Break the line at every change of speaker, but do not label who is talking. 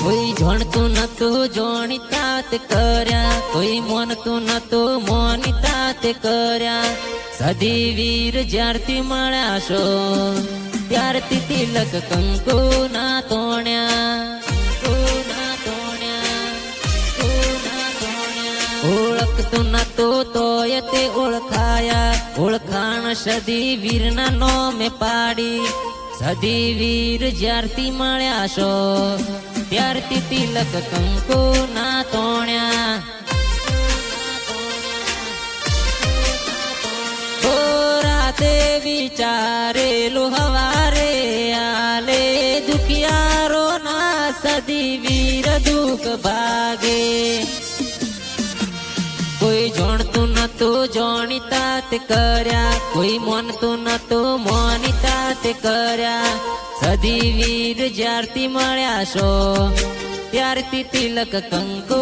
કોઈ જોણતું નતું જોણીતા તે કર્યા, કોઈ મોનતું નતું મોનીતા તે કર્યા. સદી વીર જ્યારથી મળ્યા છો ત્યારથી તિલક કંકુ ના તોણ્યા. ઓળખતું નતું તોય તે ઓળખાયા, ઓળખાણ સદી વીરના નોમે પાડી. સદી વીર જ્યારથી મળ્યા છો ત્યારથી તિલક કંકુ ના તોણ્યા. રાતે વિચારેલું હવારે આલે, દુખિયારો ના સદી વીર દુઃખ ભાગે. કોઈ જોણતું નતું જોણીતા તે કર્યા, કોઈ મોનતું નતું મોનીતા તે કર્યા. સદી વીર જ્યારથી મળ્યા છો ત્યારથી તિલક કંકુ